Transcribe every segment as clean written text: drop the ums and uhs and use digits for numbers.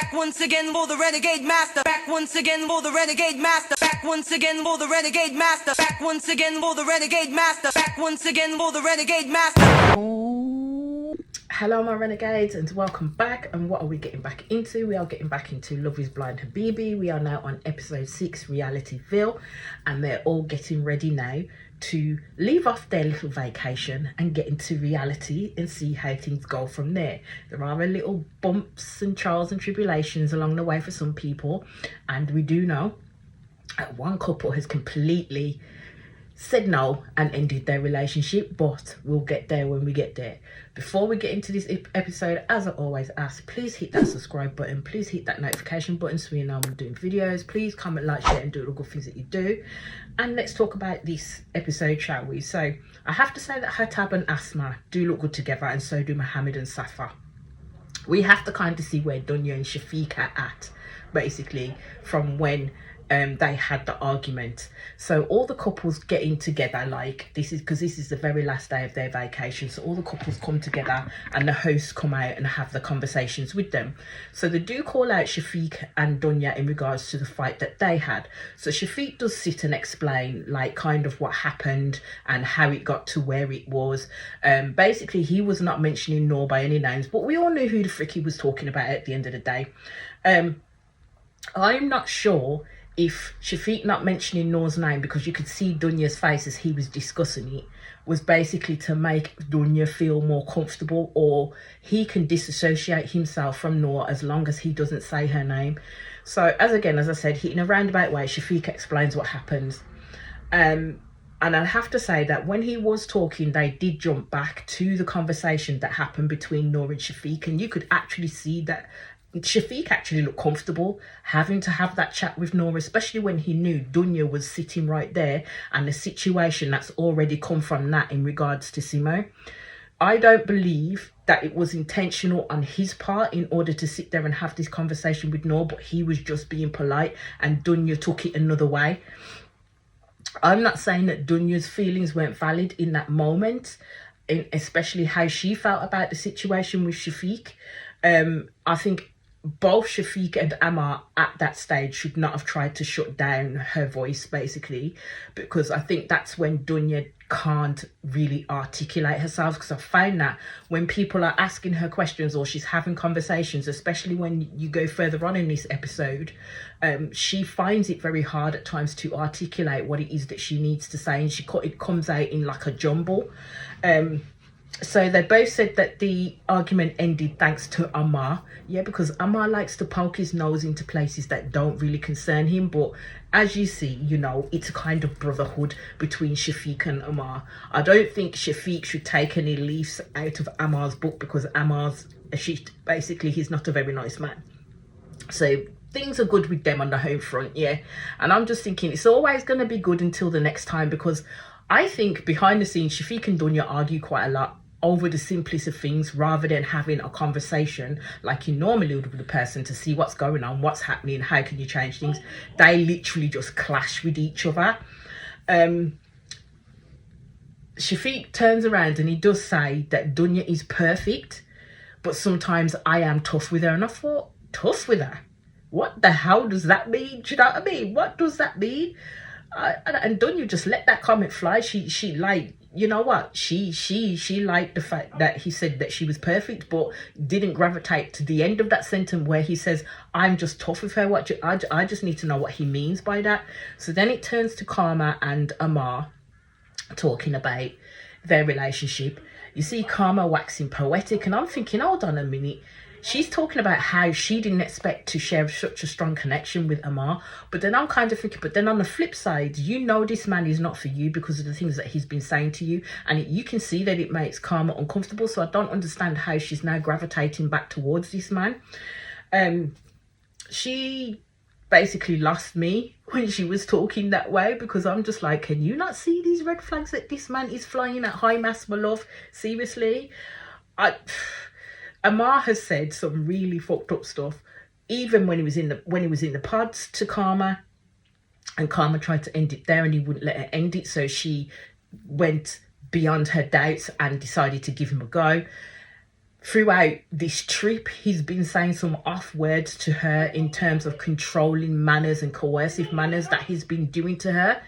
Back once again for the renegade master. Back once again for the renegade master. Back once again for the renegade master. Back once again for the renegade master. Back once again for the renegade master. Hello my renegades and welcome back. And what are we getting back into? We are getting back into Love is Blind Habibi. We are now on episode 6, Realityville, and they're all getting ready now to leave off their little vacation and get into reality and see how things go from there. There are a little bumps and trials and tribulations along the way for some people, and we do know that one couple has completely said no and ended their relationship, but we'll get there when we get there. Before we get into this episode, as I always ask, please hit that subscribe button, please hit that notification button so you know I'm doing videos. Please comment, like, share and do all the good things that you do. And let's talk about this episode, shall we? So I have to say that Hatab and Asma do look good together, and so do Mohammed and Safa. We have to kind of see where Dunya and Shafiq are at, basically, from when they had the argument. So all the couples getting together, like this is because this is the very last day of their vacation, so all the couples come together and the hosts come out and have the conversations with them. So they do call out Shafiq and Dunya in regards to the fight that they had. So Shafiq does sit and explain like kind of what happened and how it got to where it was. Basically he was not mentioning Noor by any names, but we all knew who the frick he was talking about at the end of the day. I'm not sure if Shafiq not mentioning Noor's name, because you could see Dunya's face as he was discussing it, was basically to make Dunya feel more comfortable, or he can disassociate himself from Noor as long as he doesn't say her name. So as I said, in a roundabout way, Shafiq explains what happens. And I have to say that when he was talking, they did jump back to the conversation that happened between Noor and Shafiq, and you could actually see that Shafiq actually looked comfortable having to have that chat with Noor, especially when he knew Dunya was sitting right there and the situation that's already come from that in regards to Simo. I don't believe that it was intentional on his part in order to sit there and have this conversation with Noor, but he was just being polite and Dunya took it another way. I'm not saying that Dunya's feelings weren't valid in that moment, especially how she felt about the situation with Shafiq. I think both Shafiq and Ammar at that stage should not have tried to shut down her voice, basically, because I think that's when Dunya can't really articulate herself, because I found that when people are asking her questions or she's having conversations, especially when you go further on in this episode, she finds it very hard at times to articulate what it is that she needs to say, and it comes out in like a jumble. So they both said that the argument ended thanks to Ammar. Yeah, because Ammar likes to poke his nose into places that don't really concern him. But as you see, you know, it's a kind of brotherhood between Shafiq and Ammar. I don't think Shafiq should take any leaves out of Ammar's book, because he's not a very nice man. So things are good with them on the home front, yeah. And I'm just thinking it's always going to be good until the next time, because I think behind the scenes, Shafiq and Dunya argue quite a lot over the simplest of things, rather than having a conversation like you normally would with a person to see what's going on, what's happening, how can you change things. They literally just clash with each other. Shafiq turns around and he does say that Dunya is perfect, but sometimes I am tough with her. And I thought, tough with her? What the hell does that mean? Do you know what I mean? What does that mean? And Dunya just let that comment fly. She like, you know what? She liked the fact that he said that she was perfect, but didn't gravitate to the end of that sentence where he says, I'm just tough with her. I just need to know what he means by that. So then it turns to Karma and Ammar talking about their relationship. You see Karma waxing poetic, and I'm thinking, hold on a minute. She's talking about how she didn't expect to share such a strong connection with Ammar. But then I'm kind of thinking, but then on the flip side, you know this man is not for you because of the things that he's been saying to you. And you can see that it makes Karma uncomfortable. So I don't understand how she's now gravitating back towards this man. She basically lost me when she was talking that way, because I'm just like, can you not see these red flags that this man is flying at high mass, my love? Seriously? Ammar has said some really fucked up stuff, even when he was in the pods to Karma, and Karma tried to end it there and he wouldn't let her end it, so she went beyond her doubts and decided to give him a go. throughout this trip, he's been saying some off words to her in terms of controlling manners and coercive manners that he's been doing to her.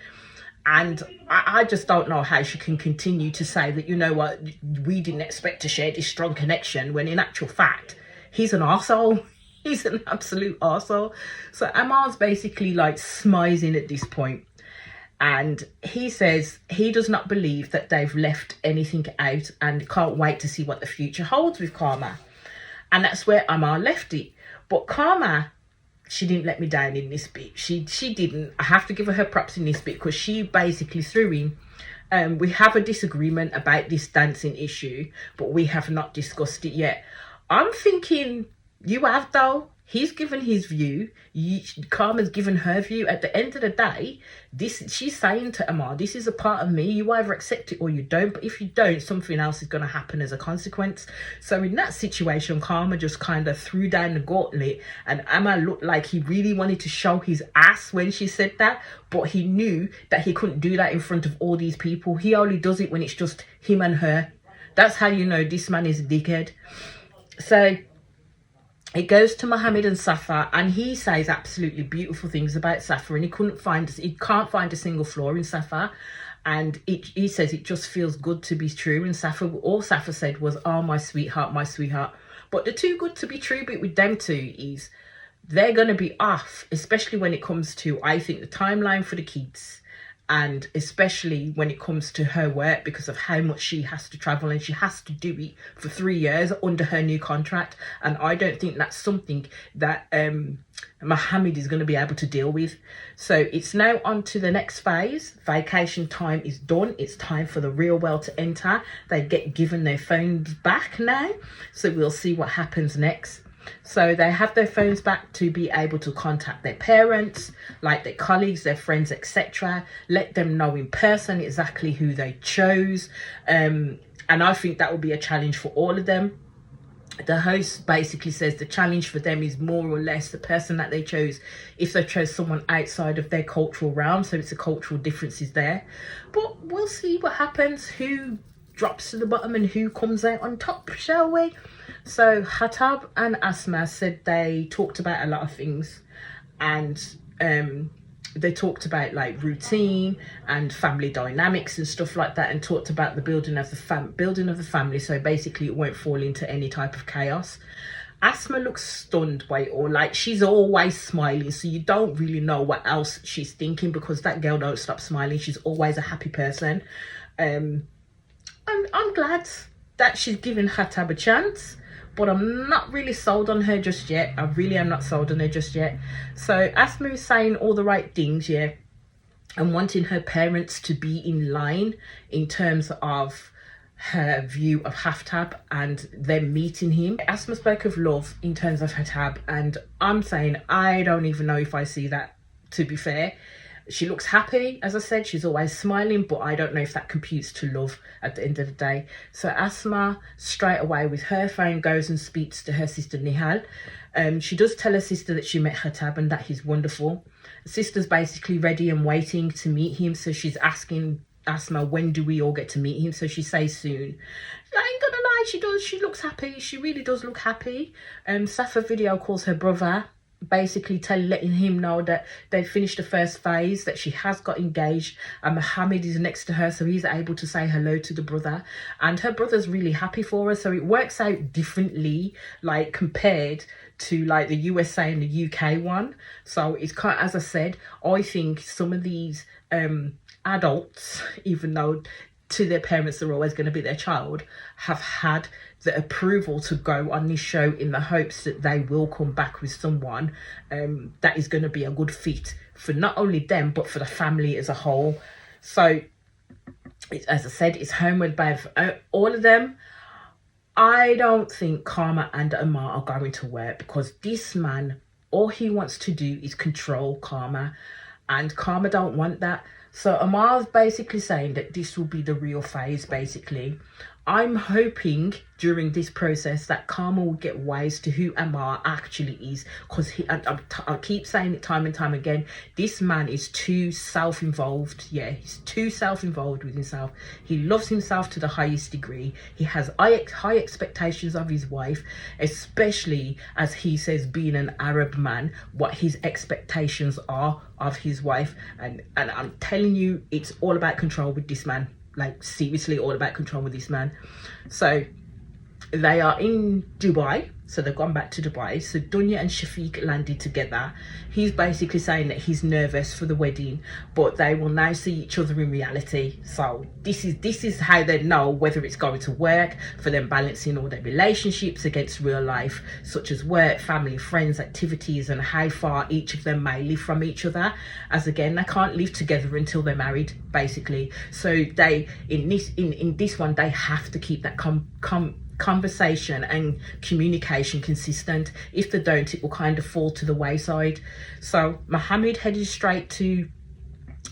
And I just don't know how she can continue to say that, you know what, we didn't expect to share this strong connection, when in actual fact, he's an arsehole. He's an absolute arsehole. So Ammar's basically like smizing at this point. And he says he does not believe that they've left anything out and can't wait to see what the future holds with Karma. And that's where Ammar left it. But Karma, she didn't let me down in this bit. She didn't. I have to give her props in this bit, because she basically threw in, we have a disagreement about this dancing issue, but we have not discussed it yet. I'm thinking, you have though. He's given his view. Karma's given her view. At the end of the day, she's saying to Ammar, this is a part of me. You either accept it or you don't. But if you don't, something else is going to happen as a consequence. So in that situation, Karma just kind of threw down the gauntlet. And Ammar looked like he really wanted to show his ass when she said that. But he knew that he couldn't do that in front of all these people. He only does it when it's just him and her. That's how you know this man is a dickhead. So it goes to Mohammed and Safa, and he says absolutely beautiful things about Safa, and he can't find a single flaw in Safa, and he says it just feels good to be true. And all Safa said was, oh, my sweetheart, my sweetheart. But the too good to be true bit with them two is they're going to be off, especially when it comes to, I think, the timeline for the kids, and especially when it comes to her work, because of how much she has to travel, and she has to do it for 3 years under her new contract. And I don't think that's something that Mohammed is going to be able to deal with. So it's now on to the next phase. Vacation time is done. It's time for the real world to enter. They get given their phones back now. So we'll see what happens next. So they have their phones back to be able to contact their parents, like their colleagues, their friends, etc. Let them know in person exactly who they chose. And I think that will be a challenge for all of them. The host basically says the challenge for them is more or less the person that they chose, if they chose someone outside of their cultural realm. So it's a cultural differences there. But we'll see what happens, who drops to the bottom and who comes out on top, shall we? So Khattab and Asma said they talked about a lot of things, and they talked about like routine and family dynamics and stuff like that, and talked about the building of the family, so basically it won't fall into any type of chaos. Asma looks stunned by it all, like she's always smiling, so you don't really know what else she's thinking, because that girl don't stop smiling. She's always a happy person. I'm glad that she's given Khattab a chance, but I'm not really sold on her just yet. I really am not sold on her just yet. So Asma is saying all the right things, yeah, and wanting her parents to be in line in terms of her view of Khattab and them meeting him. Asma spoke of love in terms of Khattab, and I'm saying I don't even know if I see that, to be fair. She looks happy, as I said, she's always smiling, but I don't know if that computes to love at the end of the day. So Asma, straight away with her phone, goes and speaks to her sister Nihal. She does tell her sister that she met Khattab and that he's wonderful. The sister's basically ready and waiting to meet him, so she's asking Asma, when do we all get to meet him? So she says soon. I ain't gonna lie, she looks happy. She really does look happy. Safa video calls her brother, basically letting him know that they finished the first phase, that she has got engaged, and Mohammed is next to her, so he's able to say hello to the brother, and her brother's really happy for her. So it works out differently, like compared to like the USA and the UK one. So it's kind of, as I said, I think some of these adults, even though to their parents they're always going to be their child, have had the approval to go on this show in the hopes that they will come back with someone that is going to be a good fit for not only them but for the family as a whole. So as I said, it's homeward bound for all of them. I don't think Karma and Ammar are going to work, because this man, all he wants to do is control Karma, and Karma don't want that. So Ammar's basically saying that this will be the real phase, basically. I'm hoping during this process that Karma will get wise to who Ammar actually is, because I keep saying it time and time again, this man is too self-involved. Yeah, he's too self-involved with himself. He loves himself to the highest degree. He has high expectations of his wife, especially as he says, being an Arab man, what his expectations are of his wife. And I'm telling you, it's all about control with this man. Like, seriously, all about control with this man. So they are in Dubai, so they've gone back to Dubai. So Dunya and Shafiq landed together. He's basically saying that he's nervous for the wedding, but they will now see each other in reality. So this is how they know whether it's going to work for them, balancing all their relationships against real life, such as work, family, friends, activities, and how far each of them may live from each other, as again, they can't live together until they're married, basically. So they in this one, they have to keep that conversation and communication consistent. If they don't, it will kind of fall to the wayside. So Mohammed headed straight to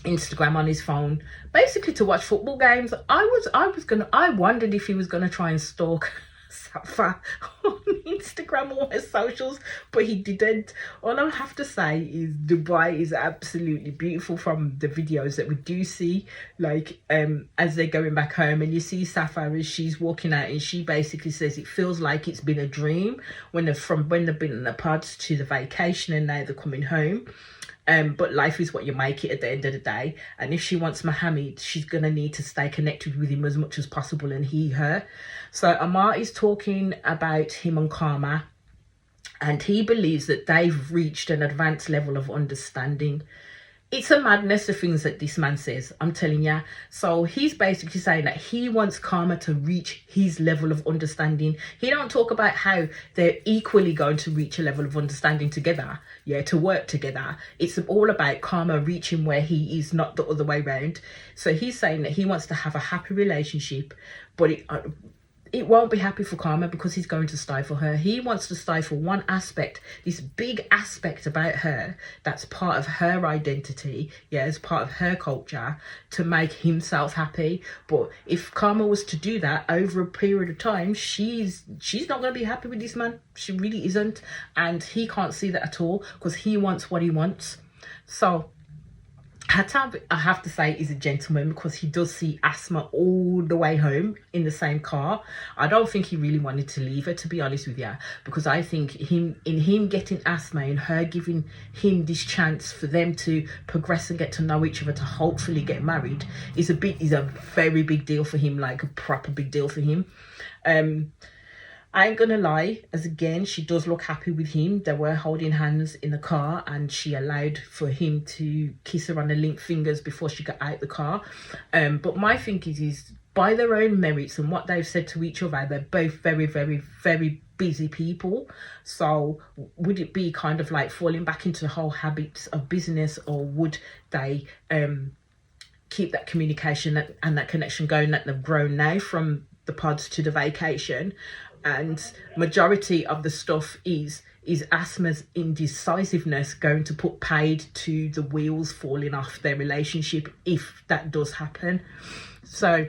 Instagram on his phone, basically to watch football games. I wondered if he was gonna try and stalk Safa on Instagram or his socials, but he didn't. All I have to say is Dubai is absolutely beautiful from the videos that we do see, like as they're going back home, and you see Safa as she's walking out, and she basically says it feels like it's been a dream when they've been in the pods to the vacation and now they're coming home. But life is what you make it at the end of the day. And if she wants Mohammed, she's going to need to stay connected with him as much as possible, and he her. So Ammar is talking about him and Karma, and he believes that they've reached an advanced level of understanding. It's a madness, the things that this man says, I'm telling you. So he's basically saying that he wants Karma to reach his level of understanding. He don't talk about how they're equally going to reach a level of understanding together, yeah, to work together. It's all about Karma reaching where he is, not the other way around. So he's saying that he wants to have a happy relationship, but it won't be happy for Karma because he's going to stifle her. He wants to stifle one aspect, this big aspect about her that's part of her identity, yeah, as part of her culture, to make himself happy. But if Karma was to do that over a period of time, she's not going to be happy with this man. She really isn't. And he can't see that at all because he wants what he wants. So Hatab, I have to say, is a gentleman because he does see Asma all the way home in the same car. I don't think he really wanted to leave her, to be honest with you, because I think him getting Asma and her giving him this chance for them to progress and get to know each other to hopefully get married is a very big deal for him, like a proper big deal for him. I ain't gonna lie, as again, she does look happy with him. They were holding hands in the car and she allowed for him to kiss her on the linked fingers before she got out the car. But my thing is by their own merits and what they've said to each other, they're both very, very, very busy people. So would it be kind of like falling back into the whole habits of business, or would they keep that communication and that connection going that they've grown now from the pods to the vacation? And majority of the stuff is Asma's indecisiveness going to put paid to the wheels falling off their relationship if that does happen. So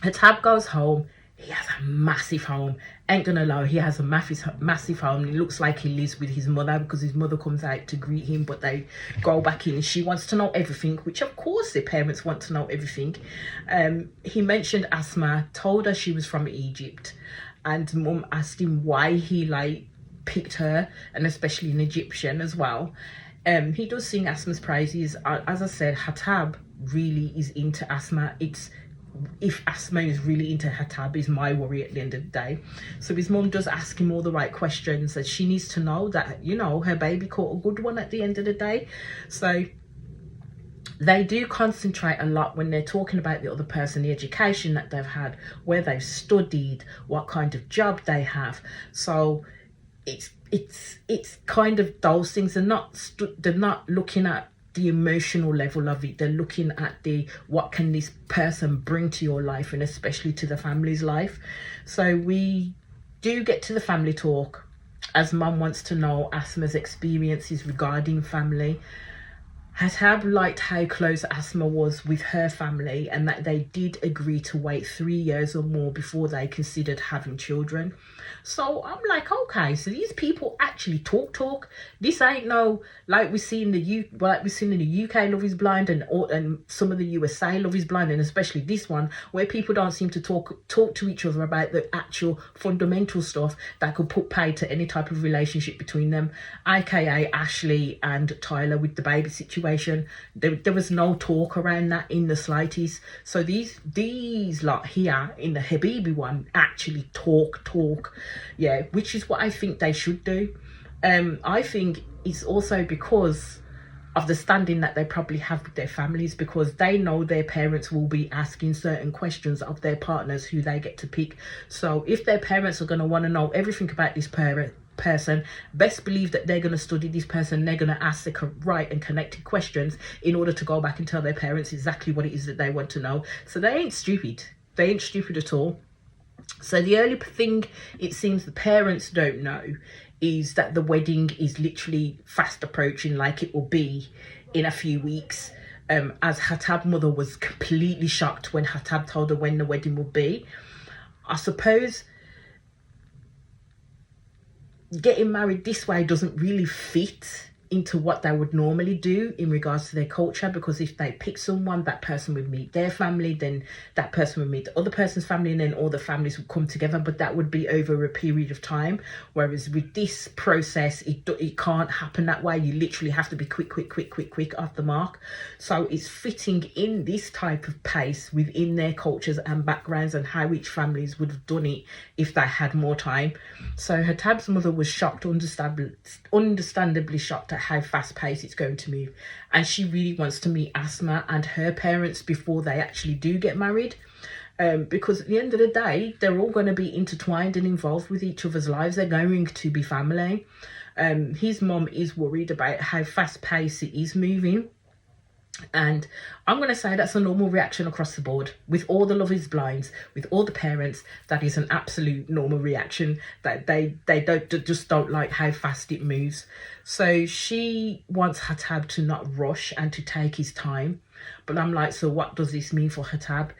Hatab goes home. He has a massive home. Ain't gonna lie, he has a massive home. It looks like he lives with his mother because his mother comes out to greet him, but they go back in. She wants to know everything, which of course their parents want to know everything. He mentioned Asma, told her she was from Egypt, and Mum asked him why he like picked her, and especially an Egyptian as well. He does sing Asma's praises. As I said, Hatab really is into Asma. If Asma is really into Hatab is my worry at the end of the day. So his mum does ask him all the right questions, and she needs to know that, you know, her baby caught a good one at the end of the day. So they do concentrate a lot when they're talking about the other person, the education that they've had, where they've studied, what kind of job they have. So it's kind of those things. They're not looking at the emotional level of it. They're looking at what can this person bring to your life, and especially to the family's life. So we do get to the family talk, as Mum wants to know Asma's experiences regarding family. Hatab liked how close Asma was with her family and that they did agree to wait 3 years or more before they considered having children. So I'm like, okay, so these people actually talk. This ain't no like we see in the like we seen in the UK Love Is Blind and some of the USA Love Is Blind, and especially this one where people don't seem to talk to each other about the actual fundamental stuff that could put paid to any type of relationship between them, aka Ashley and Tyler with the baby situation. There was no talk around that in the slightest. So these lot here in the Habibi one actually talk, yeah, which is what I think they should do. I think it's also because of the standing that they probably have with their families, because they know their parents will be asking certain questions of their partners who they get to pick. So if their parents are going to want to know everything about this person, best believe that they're going to study this person. They're going to ask the right and connected questions in order to go back and tell their parents exactly what it is that they want to know. So they ain't stupid. They ain't stupid at all. So the only thing it seems the parents don't know is that the wedding is literally fast approaching, like it will be in a few weeks. As Hatab's mother was completely shocked when Hatab told her when the wedding will be. I suppose getting married this way doesn't really fit into what they would normally do in regards to their culture, because if they pick someone, that person would meet their family, then that person would meet the other person's family, and then all the families would come together, but that would be over a period of time. Whereas with this process, it can't happen that way. You literally have to be quick off the mark. So it's fitting in this type of pace within their cultures and backgrounds and how each families would have done it if they had more time. So Hatab's mother was shocked, understandably shocked at how fast paced it's going to move, and she really wants to meet Asma and her parents before they actually do get married, because at the end of the day they're all going to be intertwined and involved with each other's lives. They're going to be family. His mom is worried about how fast paced it is moving, and I'm going to say that's a normal reaction across the board with all the Love Is Blinds, with all the parents. That is an absolute normal reaction, that they don't like how fast it moves. So she wants Hatab to not rush and to take his time. But I'm like, so what does this mean for Hatab?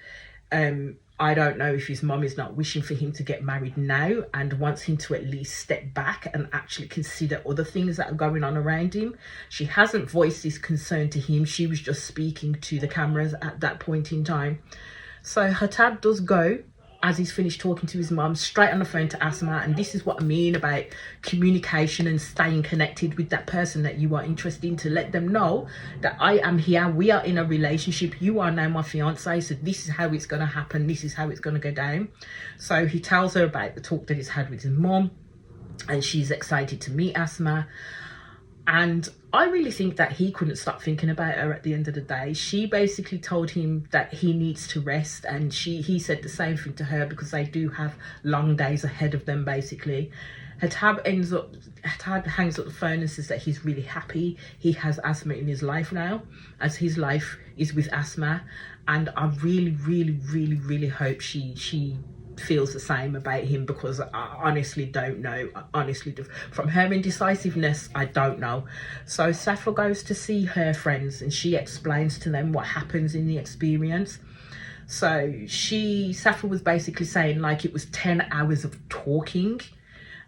I don't know if his mum is not wishing for him to get married now and wants him to at least step back and actually consider other things that are going on around him. She hasn't voiced this concern to him. She was just speaking to the cameras at that point in time. So Hatab does go, as he's finished talking to his mum, straight on the phone to Asma. And this is what I mean about communication and staying connected with that person that you are interested in, to let them know that I am here, we are in a relationship, you are now my fiance, so this is how it's going to happen, this is how it's going to go down. So he tells her about the talk that he's had with his mum, and she's excited to meet Asma. And I really think that he couldn't stop thinking about her at the end of the day. She basically told him that he needs to rest, and he said the same thing to her, because they do have long days ahead of them basically. Hatab hangs up the phone and says that he's really happy he has Asma in his life now, as his life is with Asma. And I really hope she feels the same about him, because I honestly don't know. From her indecisiveness, I don't know. So Safa goes to see her friends and she explains to them what happens in the experience. So Safa was basically saying like it was 10 hours of talking,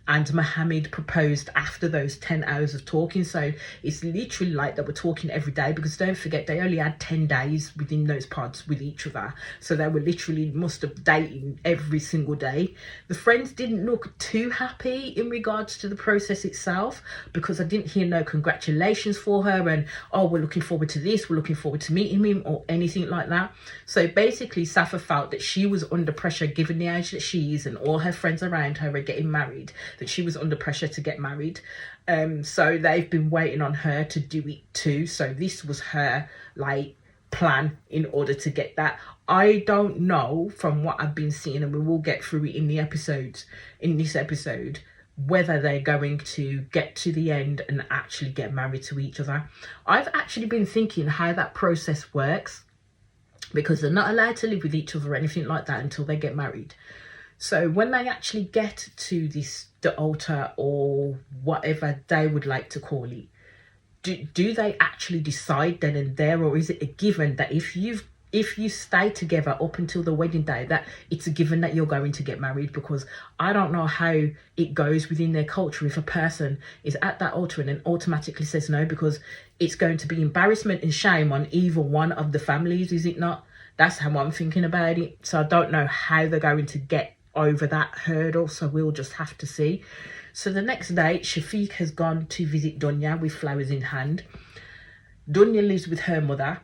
and Mohammed proposed after those 10 hours of talking. So it's literally like they were talking every day, because don't forget they only had 10 days within those pods with each other, so they were literally must have dating every single day. The friends didn't look too happy in regards to the process itself, because I didn't hear no congratulations for her and, oh, we're looking forward to this, we're looking forward to meeting him, or anything like that. So basically Safa felt that she was under pressure, given the age that she is and all her friends around her are getting married, that she was under pressure to get married. So they've been waiting on her to do it too. So this was her like plan in order to get that. I don't know, from what I've been seeing, and we will get through it in the episodes, in this episode, whether they're going to get to the end and actually get married to each other. I've actually been thinking how that process works, because they're not allowed to live with each other or anything like that until they get married. So when they actually get to the altar, or whatever they would like to call it, do they actually decide then and there, or is it a given that if you stay together up until the wedding day, that it's a given that you're going to get married? Because I don't know how it goes within their culture if a person is at that altar and then automatically says no, because it's going to be embarrassment and shame on either one of the families, is it not? That's how I'm thinking about it. So I don't know how they're going to get over that hurdle, so we'll just have to see. So the next day, Shafiq has gone to visit Dunya with flowers in hand. Dunya lives with her mother,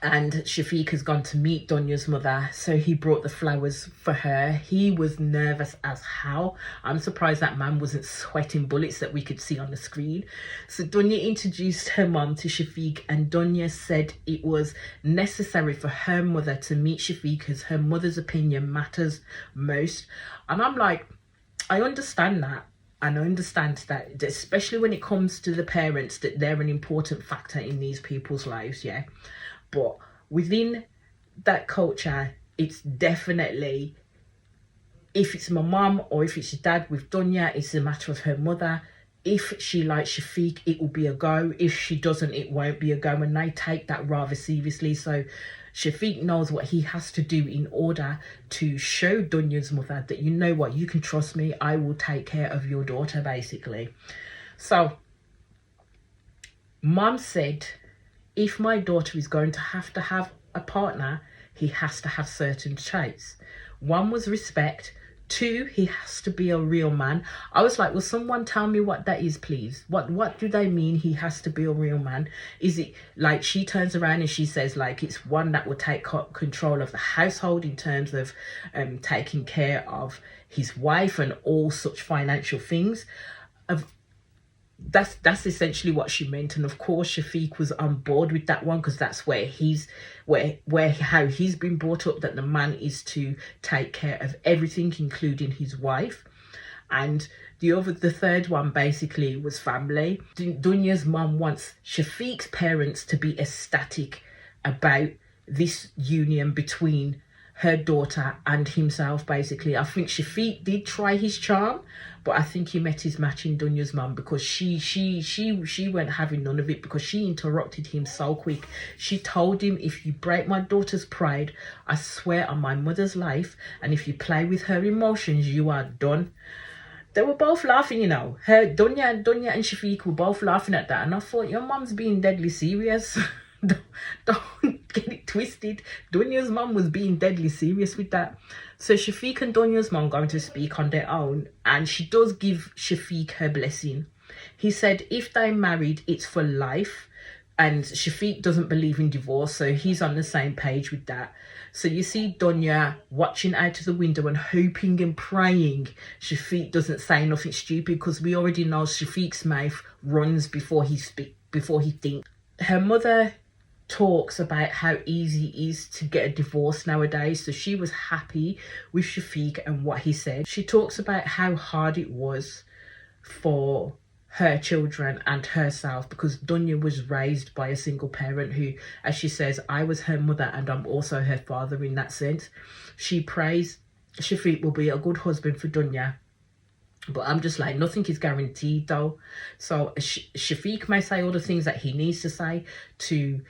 and Shafiq has gone to meet Donya's mother, so he brought the flowers for her. He was nervous as hell. I'm surprised that man wasn't sweating bullets that we could see on the screen. So Donya introduced her mom to Shafiq, and Donya said it was necessary for her mother to meet Shafiq because her mother's opinion matters most. And I'm like, I understand that. And I understand that, especially when it comes to the parents, that they're an important factor in these people's lives, yeah. But within that culture, it's definitely, if it's my mum or if it's your dad with Dunya, it's a matter of her mother. If she likes Shafiq, it will be a go. If she doesn't, it won't be a go. And they take that rather seriously. So Shafiq knows what he has to do in order to show Dunya's mother that, you know what, you can trust me. I will take care of your daughter, basically. So mum said, if my daughter is going to have a partner, he has to have certain traits. One was respect. 2, he has to be a real man. I was like, will someone tell me what that is, please? What do they mean he has to be a real man? Is it like she turns around and she says like it's one that will take control of the household in terms of taking care of his wife and all such financial things? That's essentially what she meant. And of course Shafiq was on board with that one, because that's where how he's been brought up, that the man is to take care of everything, including his wife. And the third one basically was family. Dunya's mum wants Shafiq's parents to be ecstatic about this union between her daughter and himself, basically. I think Shafiq did try his charm, but I think he met his match in Dunya's mum, because she went having none of it, because she interrupted him so quick. She told him, if you break my daughter's pride, I swear on my mother's life, and if you play with her emotions, you are done. They were both laughing, you know. Dunya and Shafiq were both laughing at that, and I thought, your mum's being deadly serious. Don't get it twisted. Dunya's mum was being deadly serious with that. So Shafiq and Dunya's mum going to speak on their own, and she does give Shafiq her blessing. He said if they married, it's for life, and Shafiq doesn't believe in divorce, so he's on the same page with that. So you see Dunya watching out of the window and hoping and praying Shafiq doesn't say nothing stupid, because we already know Shafiq's mouth runs before he thinks. Her mother talks about how easy it is to get a divorce nowadays, so she was happy with Shafiq and what he said. She talks about how hard it was for her children and herself, because Dunya was raised by a single parent who, as she says, I was her mother and I'm also her father in that sense. She prays Shafiq will be a good husband for Dunya, but I'm just like, nothing is guaranteed though. So Shafiq may say all the things that he needs to say to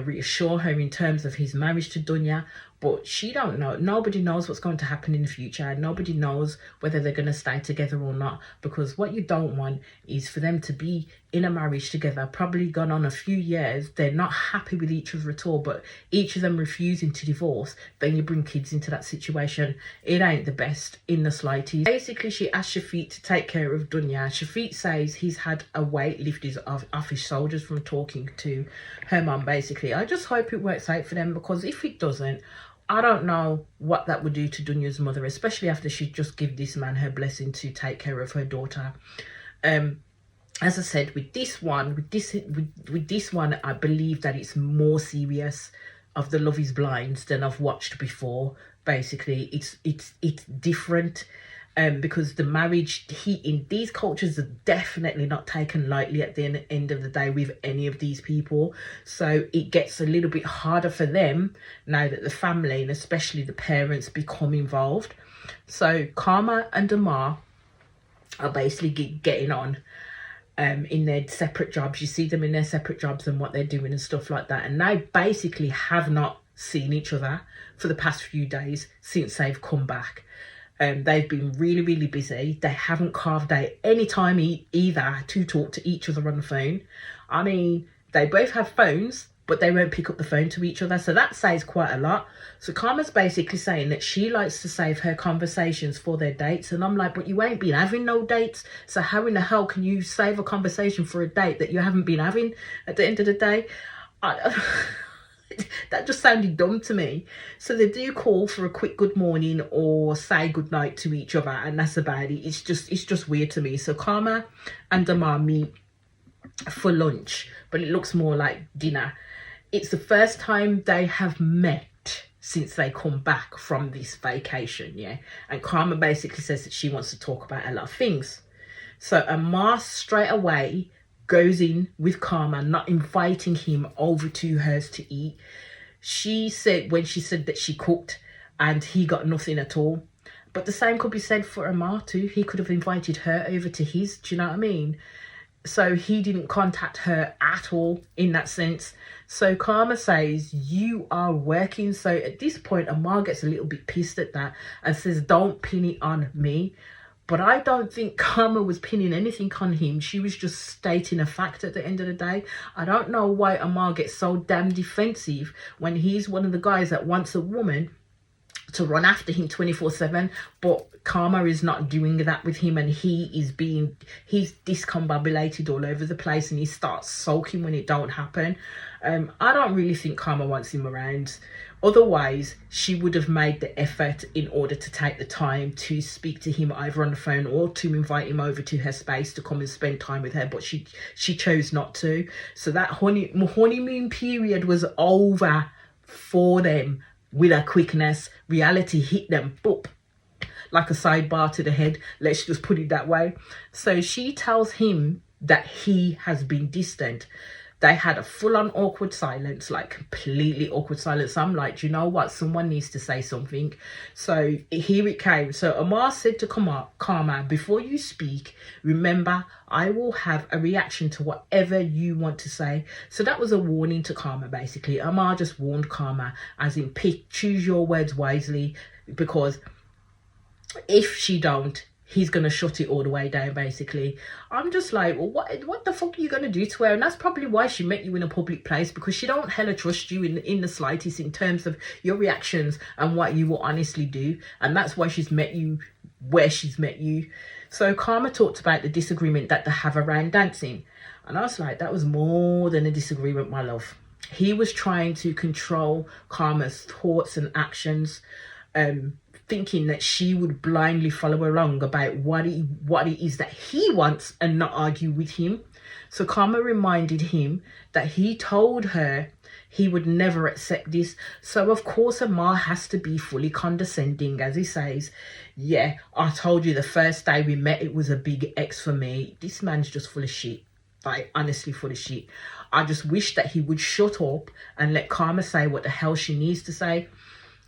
reassure her in terms of his marriage to Dunya, but she don't know. Nobody knows what's going to happen in the future. Nobody knows whether they're going to stay together or not, because what you don't want is for them to be in a marriage together, probably gone on a few years, they're not happy with each other at all, but each of them refusing to divorce. Then you bring kids into that situation. It ain't the best in the slightest. Basically, she asked Shafiq to take care of Dunya. Shafiq says he's had a weight lifted off his shoulders from talking to her mum, basically. I just hope it works out for them, because if it doesn't, I don't know what that would do to Dunya's mother, especially after she just give this man her blessing to take care of her daughter. As I said, with this one, I believe that it's more serious of the Love Is Blind than I've watched before. Basically, it's different. Because the marriage in these cultures are definitely not taken lightly at the end of the day with any of these people. So it gets a little bit harder for them now that the family and especially the parents become involved. So Karma and Ammar are basically getting on. in their separate jobs. You see them in their separate jobs and what they're doing and stuff like that. And they basically have not seen each other for the past few days since they've come back. They've been really, really busy. They haven't carved out any time either to talk to each other on the phone. I mean, they both have phones, but they won't pick up the phone to each other. So that says quite a lot. So Karma's basically saying that she likes to save her conversations for their dates. And I'm like, but you ain't been having no dates. So how in the hell can you save a conversation for a date that you haven't been having at the end of the day? That just sounded dumb to me. So they do call for a quick good morning or say good night to each other, and that's about it. It's just weird to me. So Karma and Ammar meet for lunch, but it looks more like dinner. It's the first time they have met since they come back from this vacation, yeah? And Karma basically says that she wants to talk about a lot of things. So Ammar straight away goes in with Karma, not inviting him over to hers to eat. She said, when she said that she cooked and he got nothing at all. But the same could be said for Ammar too. He could have invited her over to his, do you know what I mean? So he didn't contact her at all in that sense. So Karma says, you are working. So at this point, Ammar gets a little bit pissed at that and says, don't pin it on me. But I don't think Karma was pinning anything on him. She was just stating a fact at the end of the day. I don't know why Ammar gets so damn defensive when he's one of the guys that wants a woman to run after him 24/7, but Karma is not doing that with him, and he's discombobulated all over the place, and he starts sulking when it don't happen. I don't really think Karma wants him around. Otherwise, she would have made the effort in order to take the time to speak to him either on the phone or to invite him over to her space to come and spend time with her, but she chose not to. So that honeymoon period was over for them with a quickness. Reality hit them, boop, like a sidebar to the head. Let's just put it that way. So she tells him that he has been distant. They had a full-on awkward silence, like completely awkward silence. I'm like, do you know what? Someone needs to say something. So here it came. So Ammar said to Karma, before you speak, remember, I will have a reaction to whatever you want to say. So that was a warning to Karma, basically. Ammar just warned Karma, as in, choose your words wisely, because if she don't, he's going to shut it all the way down, basically. I'm just like, well, what the fuck are you going to do to her? And that's probably why she met you in a public place, because she don't hella trust you in the slightest in terms of your reactions and what you will honestly do. And that's why she's met you where she's met you. So Karma talked about the disagreement that they have around dancing. And I was like, that was more than a disagreement, my love. He was trying to control Karma's thoughts and actions, thinking that she would blindly follow along about what it is that he wants and not argue with him. So Karma reminded him that he told her he would never accept this. So of course Ammar has to be fully condescending, as he says, yeah, I told you the first day we met it was a big X for me. This man's just full of shit. Like, honestly full of shit. I just wish that he would shut up and let Karma say what the hell she needs to say.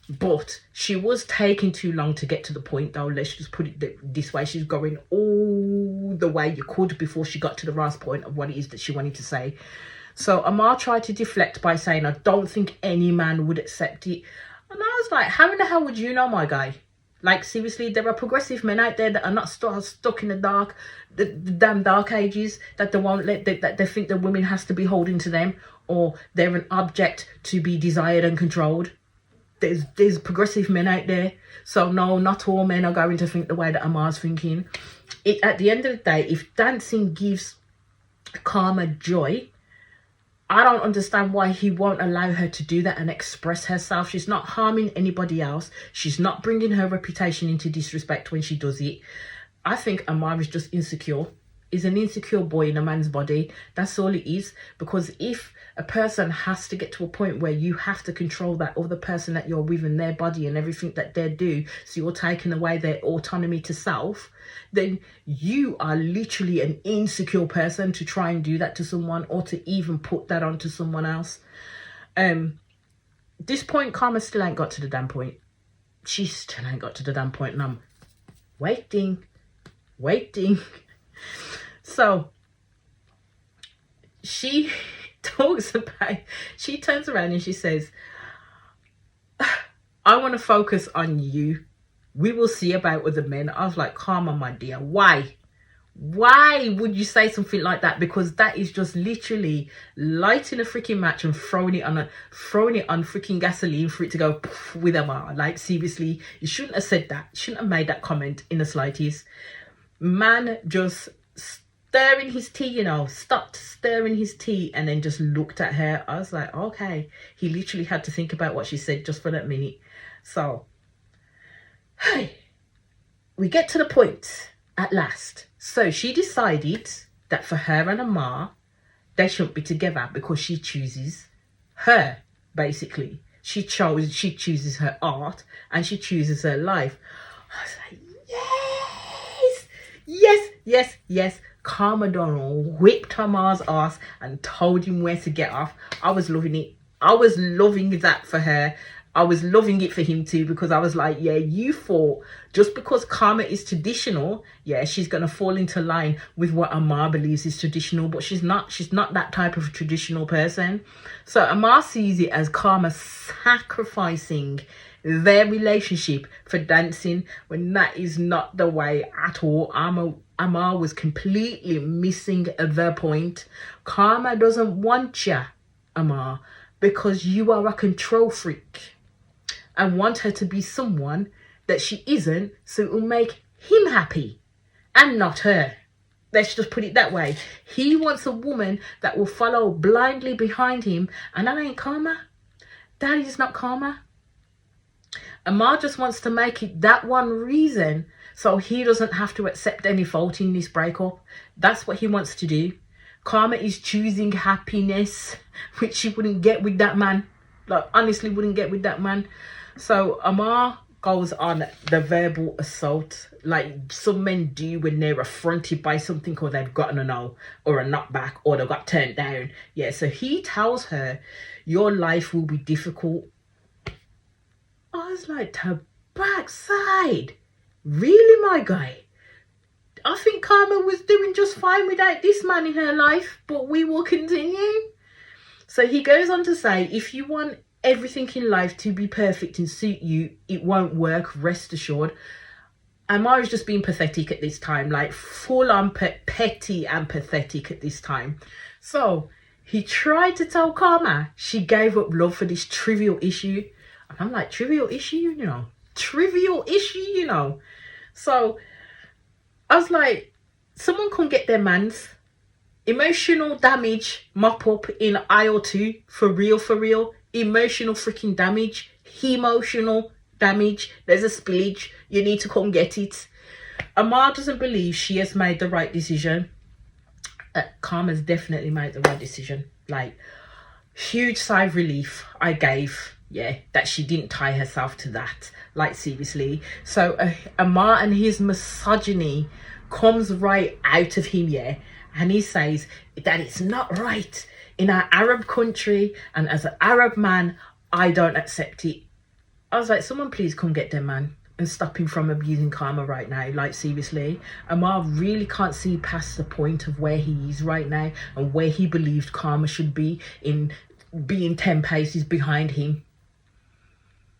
But she was taking too long to get to the point, though. Let's just put it this way. She's going all the way you could before she got to the last point of what it is that she wanted to say. So Ammar tried to deflect by saying, I don't think any man would accept it. And I was like, how in the hell would you know, my guy? Like, seriously, there are progressive men out there that are not stuck in the damn dark ages, that they won't that they think that women has to be holding to them, or they're an object to be desired and controlled. There's progressive men out there. So no, not all men are going to think the way that Ammar's thinking. At the end of the day, if dancing gives Karma joy, I don't understand why he won't allow her to do that and express herself. She's not harming anybody else. She's not bringing her reputation into disrespect when she does it. I think Ammar is just insecure. He's an insecure boy in a man's body. That's all it is. Because if a person has to get to a point where you have to control that other person that you're with and their body and everything that they do, so you're taking away their autonomy to self, then you are literally an insecure person to try and do that to someone, or to even put that onto someone else. This point, Karma still ain't got to the damn point. She still ain't got to the damn point, and I'm waiting. So she she turns around and she says, I want to focus on you. We will see about other men. I was like, Karma, my dear, why? Why would you say something like that? Because that is just literally lighting a freaking match and throwing it on freaking gasoline for it to go poof with Ammar. Like, seriously, you shouldn't have said that. You shouldn't have made that comment in the slightest. Man just stirring his tea, you know, stopped stirring his tea and then just looked at her. I was like, okay. He literally had to think about what she said just for that minute. So, hey, we get to the point at last. So she decided that for her and Ammar, they shouldn't be together because she chooses her, basically. She chooses her art and she chooses her life. I was like, yes, yes, yes, yes. Karma done whipped Ammar's ass and told him where to get off. I was loving it. I was loving that for her. I was loving it for him too, because I was like, yeah, you thought just because Karma is traditional, yeah, she's going to fall into line with what Ammar believes is traditional, but she's not that type of traditional person. So Ammar sees it as Karma sacrificing their relationship for dancing, when that is not the way at all. Ammar was completely missing the point. Karma doesn't want you, Ammar, because you are a control freak and want her to be someone that she isn't, so it will make him happy and not her. Let's just put it that way. He wants a woman that will follow blindly behind him, and that ain't Karma. That is not Karma. Ammar just wants to make it that one reason so he doesn't have to accept any fault in this breakup. That's what he wants to do. Karma is choosing happiness, which she wouldn't get with that man. Like, honestly, wouldn't get with that man. So Ammar goes on the verbal assault like some men do when they're affronted by something, or they've gotten a no or a knockback or they got turned down. Yeah, so he tells her, your life will be difficult. I was like, to backside. Really, my guy? I think Karma was doing just fine without this man in her life, but we will continue. So he goes on to say, if you want everything in life to be perfect and suit you, it won't work, rest assured. Ammar is just being pathetic at this time, like full on petty and pathetic at this time. So he tried to tell Karma she gave up love for this trivial issue. And I'm like, trivial issue, you know? Trivial issue, you know? So I was like, someone can get their man's emotional damage mop up in aisle 2, for real. Emotional freaking damage, emotional damage. There's a spillage. You need to come get it. Ammar doesn't believe she has made the right decision. Karma's definitely made the right decision. Like, huge sigh of relief I gave, yeah, that she didn't tie herself to that. Like, seriously. So Ammar and his misogyny comes right out of him, yeah, and he says that it's not right in our Arab country, and as an Arab man, I don't accept it. I was like, someone please come get their man and stop him from abusing Karma right now. Like, seriously. Ammar really can't see past the point of where he is right now and where he believed Karma should be, in being 10 paces behind him.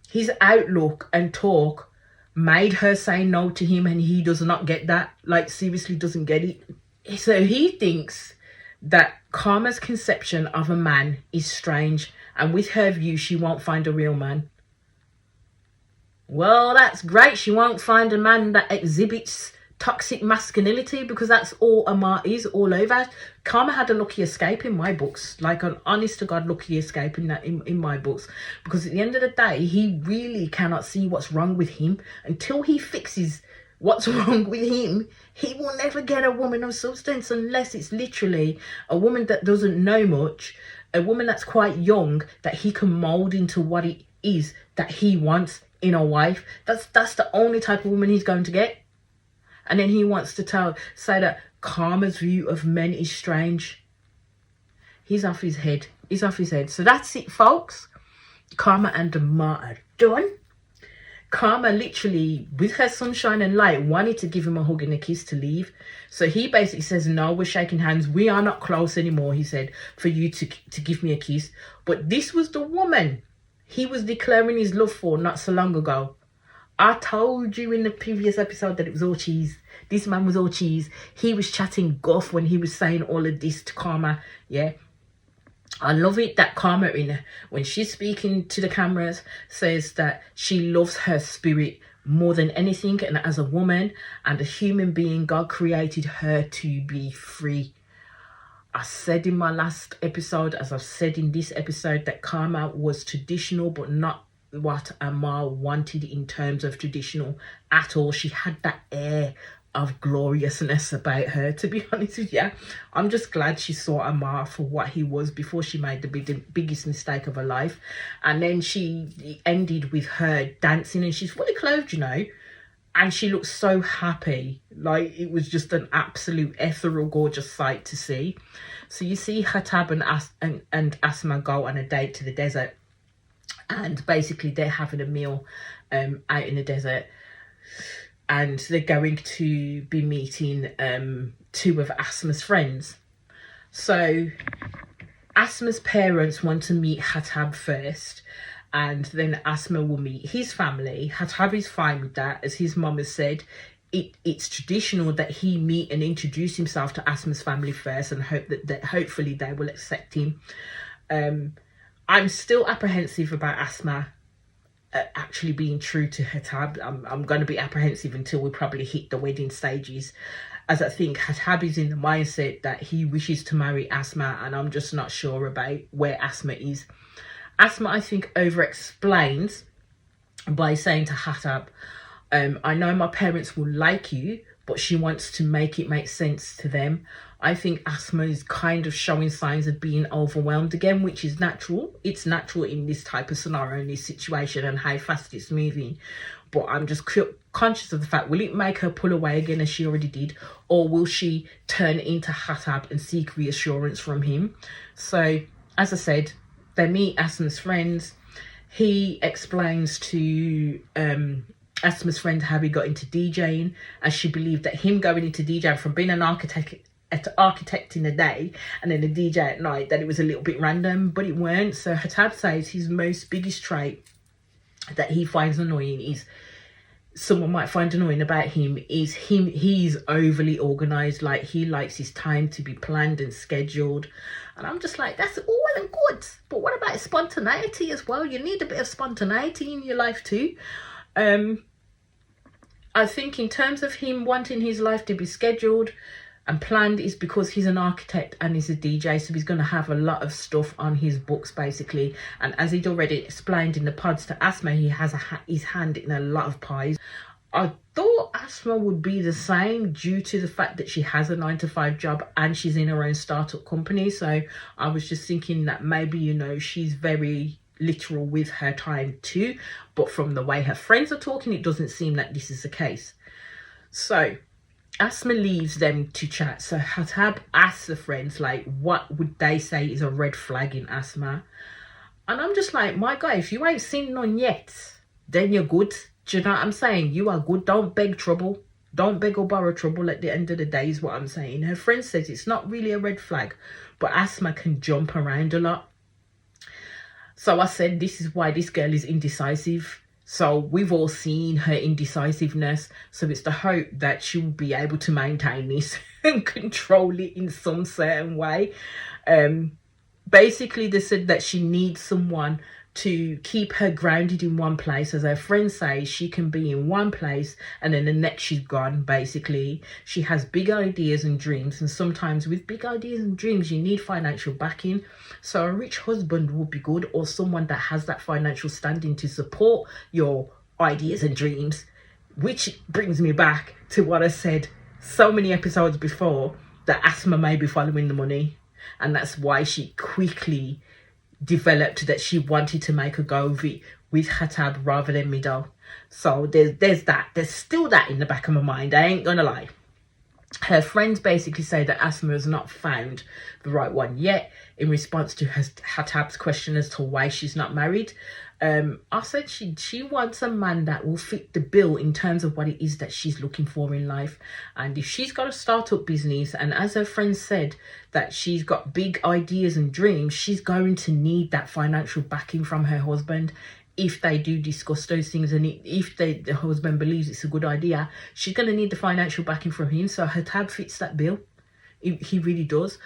His outlook and talk made her say no to him, and he does not get that. Like, seriously doesn't get it. So he thinks that Karma's conception of a man is strange, and with her view, she won't find a real man. Well, that's great. She won't find a man that exhibits toxic masculinity, because that's all Ammar is all over. Karma had a lucky escape in my books, like an honest to God lucky escape in my books, because at the end of the day, he really cannot see what's wrong with him. Until he fixes what's wrong with him, he will never get a woman of substance, unless it's literally a woman that doesn't know much, a woman that's quite young, that he can mold into what it is that he wants in a wife. That's the only type of woman he's going to get. And then he wants to say that Karma's view of men is strange. He's off his head. So that's it, folks. Karma and Ammar are done. Karma literally, with her sunshine and light, wanted to give him a hug and a kiss to leave. So he basically says, no, we're shaking hands. We are not close anymore, he said, for you to give me a kiss. But this was the woman he was declaring his love for not so long ago. I told you in the previous episode that it was all cheese. This man was all cheese. He was chatting guff when he was saying all of this to Karma. Yeah. I love it that Karma, when she's speaking to the cameras, says that she loves her spirit more than anything. And as a woman and a human being, God created her to be free. I said in my last episode, as I've said in this episode, that Karma was traditional, but not what Ammar wanted in terms of traditional at all. She had that air of gloriousness about her, to be honest with you. I'm just glad she saw Ammar for what he was before she made the biggest mistake of her life. And then she ended with her dancing, and she's fully clothed, you know, and she looks so happy. Like, it was just an absolute ethereal gorgeous sight to see. So you see Hatab and Asma go on a date to the desert, and basically they're having a meal out in the desert, and they're going to be meeting two of Asma's friends. So Asma's parents want to meet Hatab first, and then Asma will meet his family. Hatab is fine with that, as his mum has said. It's traditional that he meet and introduce himself to Asma's family first, and hope that hopefully they will accept him. I'm still apprehensive about Asma actually being true to Hatab. I'm going to be apprehensive until we probably hit the wedding stages, as I think Hatab is in the mindset that he wishes to marry Asma, and I'm just not sure about where Asma is. Asma, I think, over explains by saying to Hatab, I know my parents will like you, but she wants to make it make sense to them. I think Asma is kind of showing signs of being overwhelmed again, which is natural. It's natural in this type of scenario, in this situation, and how fast it's moving. But I'm just conscious of the fact, will it make her pull away again as she already did? Or will she turn into Hatab and seek reassurance from him? So, as I said, they meet Asma's friends. He explains to Asma's friend how he got into DJing, as she believed that him going into DJing from being an architect in the day and then a DJ at night, that it was a little bit random, but it weren't. So Hatab says his biggest trait that he finds annoying is, someone might find annoying about him, is he's overly organized. Like, he likes his time to be planned and scheduled, and I'm just like, that's all well and good, but what about spontaneity as well? You need a bit of spontaneity in your life too. I think in terms of him wanting his life to be scheduled and planned is because he's an architect and he's a DJ, so he's going to have a lot of stuff on his books basically. And as he'd already explained in the pods to Asma, he has his hand in a lot of pies. I thought Asma would be the same due to the fact that she has a 9-to-5 job and she's in her own startup company. So I was just thinking that maybe, you know, she's very literal with her time too. But from the way her friends are talking, it doesn't seem like this is the case. So Asma leaves them to chat. So Hatab asks the friends, like, what would they say is a red flag in Asma? And I'm just like, my guy, if you ain't seen none yet, then you're good. Do you know what I'm saying? You are good. Don't beg trouble. Don't beg or borrow trouble at the end of the day is what I'm saying. Her friend says it's not really a red flag, but Asma can jump around a lot. So I said, this is why this girl is indecisive. So we've all seen her indecisiveness. So it's the hope that she will be able to maintain this and control it in some certain way. Basically, they said that she needs someone to keep her grounded in one place. As her friend says, she can be in one place and then the next she's gone, basically. She has big ideas and dreams, and sometimes with big ideas and dreams, you need financial backing. So a rich husband would be good, or someone that has that financial standing to support your ideas and dreams. Which brings me back to what I said so many episodes before, that Asma may be following the money. And that's why she quickly developed that she wanted to make a go of it with Hatab rather than Middle. So there's that. There's still that in the back of my mind. I ain't gonna lie. her friends basically say that Asma has not found the right one yet in response to Hatab's question as to why she's not married. I said she wants a man that will fit the bill in terms of what it is that she's looking for in life. And if she's got a startup business, and as her friends said, that she's got big ideas and dreams, she's going to need that financial backing from her husband. If they do discuss those things, and if the husband believes it's a good idea, she's going to need the financial backing from him. So Hatab fits that bill. He really does.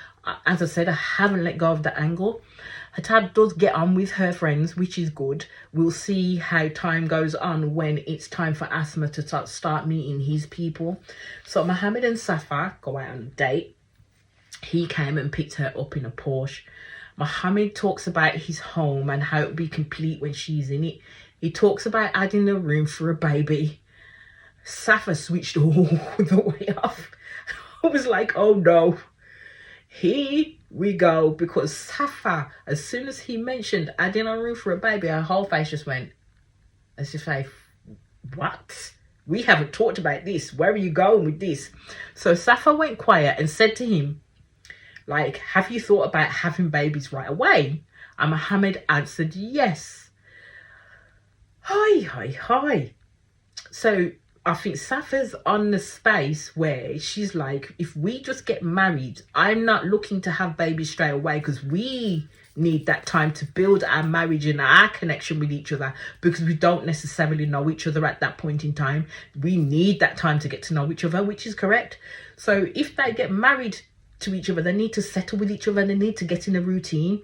As I said, I haven't let go of that angle. Hatab does get on with her friends, which is good. We'll see how time goes on when it's time for Asma to start meeting his people. So Mohammed and Safa go out on a date. He came and picked her up in a Porsche. Mohammed talks about his home and how it'll be complete when she's in it. He talks about adding a room for a baby. Safa switched all the way off. I was like, oh no. Here we go. Because Safa, as soon as he mentioned adding a room for a baby, her whole face just went, let's just say, what? We haven't talked about this. Where are you going with this? So Safa went quiet and said to him, like, have you thought about having babies right away? And Mohammed answered, yes. Hi. So I think Safa's on the space where she's like, if we just get married, I'm not looking to have babies straight away, because we need that time to build our marriage and our connection with each other, because we don't necessarily know each other at that point in time. We need that time to get to know each other, which is correct. So if they get married to each other, they need to settle with each other, they need to get in a routine.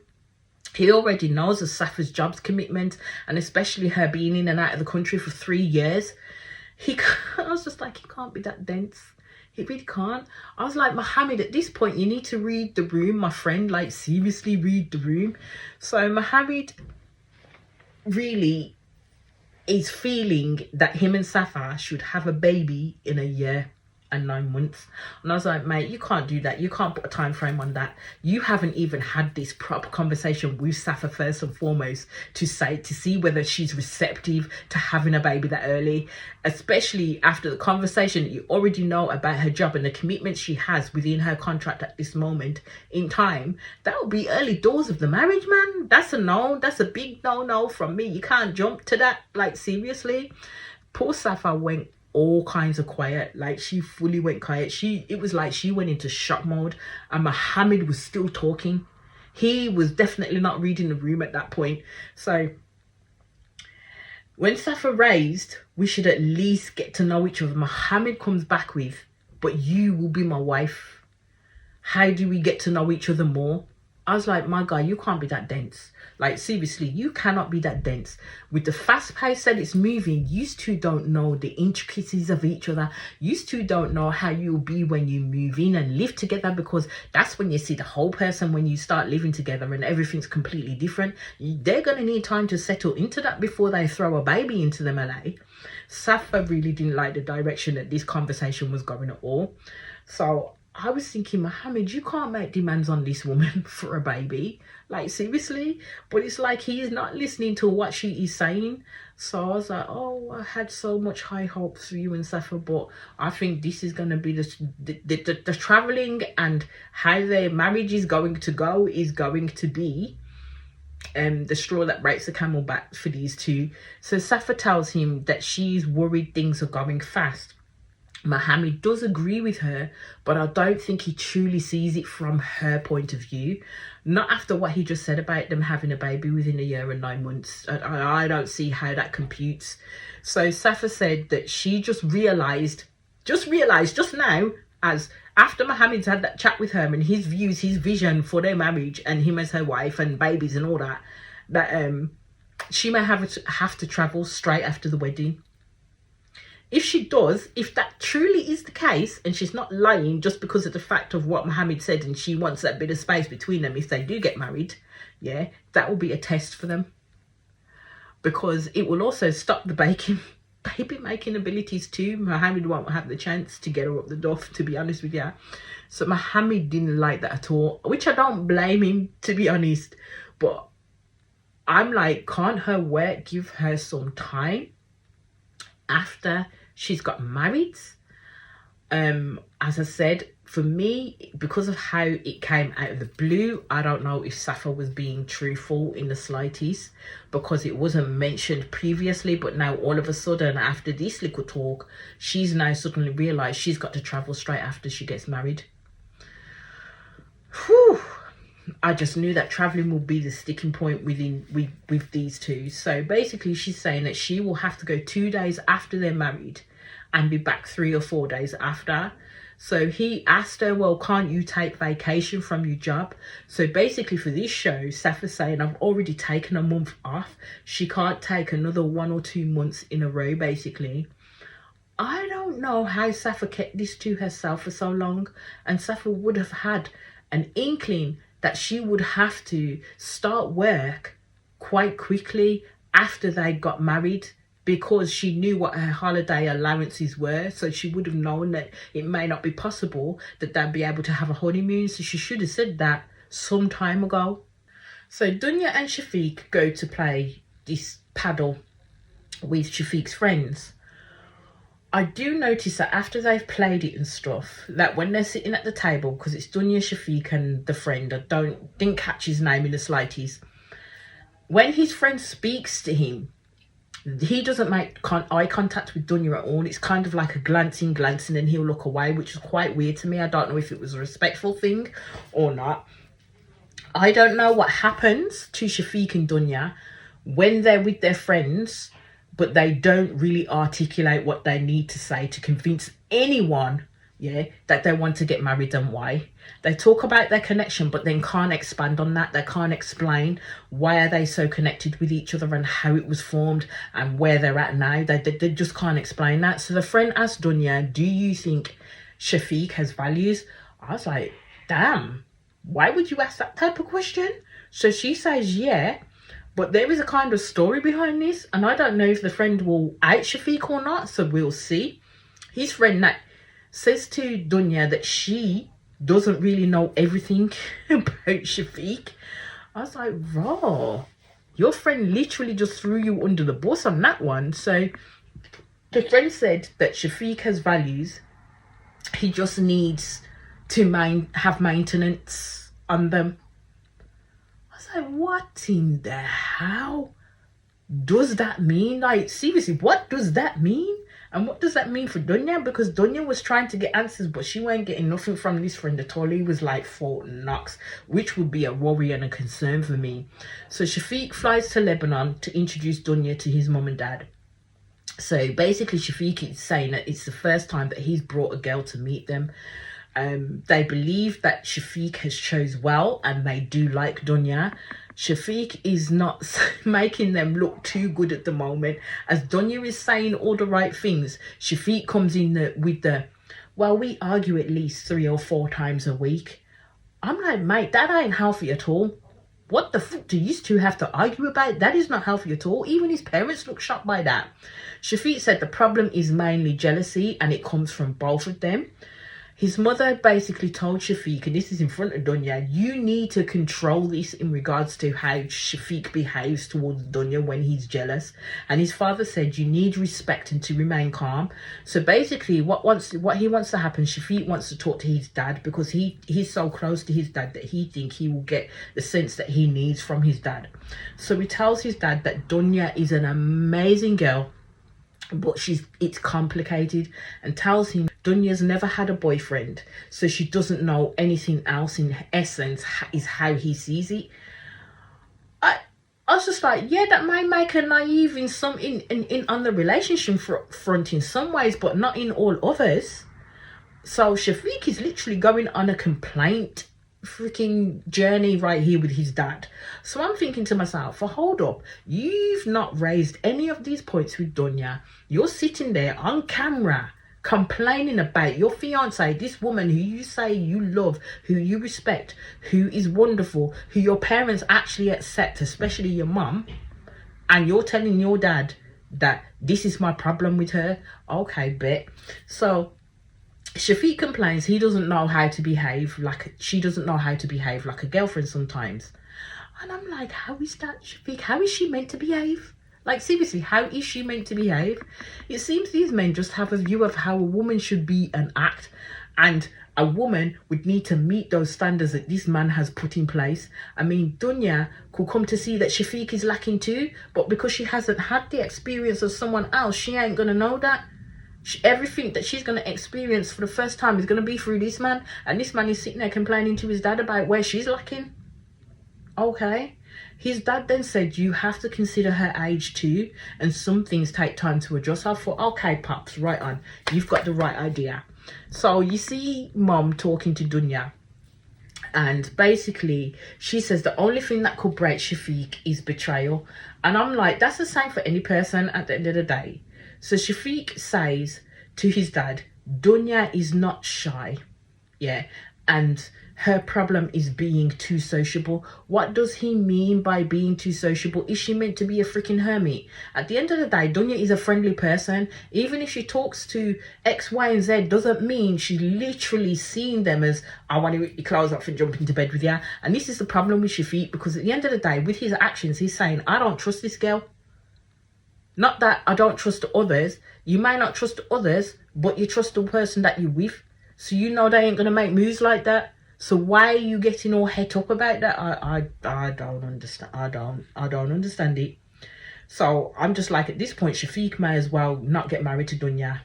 He already knows of Safa's jobs commitment, and especially her being in and out of the country for 3 years. I was just like, he can't be that dense. He really can't. I was like, Mohammed, at this point you need to read the room, my friend. Like, seriously, read the room. So Mohammed really is feeling that him and Safa should have a baby in a year and 9 months. And I was like, mate, you can't do that. You can't put a time frame on that. You haven't even had this proper conversation with Safa first and foremost to see whether she's receptive to having a baby that early, especially after the conversation that you already know about her job and the commitment she has within her contract at this moment in time. That would be early doors of the marriage, man. That's a no. That's a big no from me. You can't jump to that. Like, seriously. Poor Safa went all kinds of quiet. Like, she fully went quiet. It was like she went into shock mode, and Mohammed was still talking. He was definitely not reading the room at that point. So when Safa raised, we should at least get to know each other, Mohammed comes back with, but you will be my wife. How do we get to know each other more? I was like, my guy, you can't be that dense. Like, seriously, you cannot be that dense. With the fast pace that it's moving, you two don't know the intricacies of each other. You two don't know how you'll be when you move in and live together, because that's when you see the whole person when you start living together and everything's completely different. They're going to need time to settle into that before they throw a baby into them, LA. Safa really didn't like the direction that this conversation was going at all. So I was thinking, Mohammed, you can't make demands on this woman for a baby. Like, seriously. But it's like he is not listening to what she is saying. So I was like, oh, I had so much high hopes for you and Safa, but I think this is going to be the traveling, and how their marriage is going to go is going to be the straw that breaks the camel back for these two. So Safa tells him that she's worried things are going fast. Mohammed does agree with her, but I don't think he truly sees it from her point of view. Not after what he just said about them having a baby within a year and 9 months. I don't see how that computes. So Safa said that she just realised just now, as after Mohammed's had that chat with her and his views, his vision for their marriage and him as her wife and babies and all that, that she may have to travel straight after the wedding. If she does, if that truly is the case, and she's not lying just because of the fact of what Mohammed said, and she wants that bit of space between them if they do get married, yeah, that will be a test for them. Because it will also stop the baby making abilities too. Mohammed won't have the chance to get her up the duff, to be honest with you. So Mohammed didn't like that at all, which I don't blame him, to be honest. But I'm like, can't her work give her some time after she's got married? As I said, for me, because of how it came out of the blue, I don't know if Safa was being truthful in the slightest, because it wasn't mentioned previously, but now all of a sudden, after this little talk, she's now suddenly realised she's got to travel straight after she gets married. Whew. I just knew that traveling will be the sticking point with these two. So basically, she's saying that she will have to go 2 days after they're married and be back 3 or 4 days after. So he asked her, well, can't you take vacation from your job? So basically for this show, Safa's saying, I've already taken a month off. She can't take another 1 or 2 months in a row, basically. I don't know how Safa kept this to herself for so long. And Safa would have had an inkling that she would have to start work quite quickly after they got married, because she knew what her holiday allowances were. So she would have known that it may not be possible that they'd be able to have a honeymoon. So she should have said that some time ago. So Dunya and Shafiq go to play this paddle with Shafiq's friends. I do notice that after they've played it and stuff, that when they're sitting at the table, because it's Dunya, Shafiq and the friend, I didn't catch his name in the slightest, when his friend speaks to him, he doesn't make eye contact with Dunya at all. It's kind of like a glancing, and he'll look away, which is quite weird to me. I don't know if it was a respectful thing or not. I don't know what happens to Shafiq and Dunya when they're with their friends, but they don't really articulate what they need to say to convince anyone, that they want to get married and why. They talk about their connection, but then can't expand on that. They can't explain why are they so connected with each other and how it was formed and where they're at now. They just can't explain that. So the friend asked Dunya, do you think Shafiq has values? I was like, damn, why would you ask that type of question? So she says, yeah. But there is a kind of story behind this, and I don't know if the friend will out Shafiq or not, so we'll see. His friend says to Dunya that she doesn't really know everything about Shafiq. I was like, raw, your friend literally just threw you under the bus on that one. So the friend said that Shafiq has values. He just needs to have maintenance on them. Like, what in the hell does that mean? Like, seriously, what does that mean? And what does that mean for Dunya? Because Dunya was trying to get answers, but she weren't getting nothing from this friend at all. He was like Fort Knox, which would be a worry and a concern for me. So Shafiq flies to Lebanon to introduce Dunya to his mum and dad. So basically Shafiq is saying that it's the first time that he's brought a girl to meet them. They believe that Shafiq has chose well, and they do like Dunya. Shafiq is not making them look too good at the moment, as Dunya is saying all the right things. Shafiq comes in with well, we argue at least 3 or 4 times a week. I'm like, mate, that ain't healthy at all. What the fuck do you two have to argue about? That is not healthy at all. Even his parents look shocked by that. Shafiq said the problem is mainly jealousy, and it comes from both of them. His mother basically told Shafiq, and this is in front of Dunya, you need to control this in regards to how Shafiq behaves towards Dunya when he's jealous. And his father said you need respect and to remain calm. So basically what he wants to happen, Shafiq wants to talk to his dad, because he's so close to his dad that he thinks he will get the sense that he needs from his dad. So he tells his dad that Dunya is an amazing girl, but it's complicated, and tells him Dunya's never had a boyfriend, so she doesn't know anything else. In essence, is how he sees it. I was just like, yeah, that might make her naive in on the relationship front in some ways, but not in all others. So Shafiq is literally going on a complaint freaking journey right here with his dad. So I'm thinking to myself, well, hold up, you've not raised any of these points with Dunya. You're sitting there on camera complaining about your fiance, this woman who you say you love, who you respect, who is wonderful, who your parents actually accept, especially your mum, and you're telling your dad that this is my problem with her. Okay, bet. So Shafiq complains he doesn't know how to behave she doesn't know how to behave like a girlfriend sometimes. And I'm like, how is that, Shafiq? How is she meant to behave? Like, seriously, how is she meant to behave? It seems these men just have a view of how a woman should be and act, and a woman would need to meet those standards that this man has put in place. I mean, Dunya could come to see that Shafiq is lacking too, but because she hasn't had the experience of someone else, she ain't gonna know that. Everything that she's going to experience for the first time is going to be through this man, and this man is sitting there complaining to his dad about where she's lacking. Okay. His dad then said, you have to consider her age too, and some things take time to adjust. I thought, okay, Pops, right on. You've got the right idea. So you see Mom talking to Dunya, and basically she says the only thing that could break Shafiq is betrayal. And I'm like, that's the same for any person at the end of the day. So Shafiq says to his dad, Dunya is not shy, yeah, and her problem is being too sociable. What does he mean by being too sociable? Is she meant to be a freaking hermit? At the end of the day, Dunya is a friendly person. Even if she talks to X, Y, and Z, doesn't mean she's literally seeing them as, I want to rip your clothes off and jump into bed with you. And this is the problem with Shafiq, because at the end of the day, with his actions, he's saying, I don't trust this girl. Not that I don't trust others. You may not trust others, but you trust the person that you're with. So you know they ain't going to make moves like that. So why are you getting all het up about that? I don't understand. I don't understand it. So I'm just like, at this point, Shafiq may as well not get married to Dunya.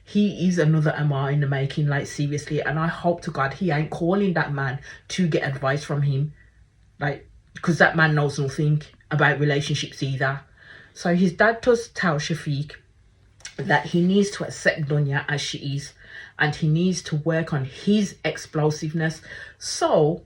He is another Ammar in the making, like, seriously. And I hope to God he ain't calling that man to get advice from him. Like, because that man knows nothing about relationships either. So his dad does tell Shafiq that he needs to accept Dunya as she is, and he needs to work on his explosiveness. So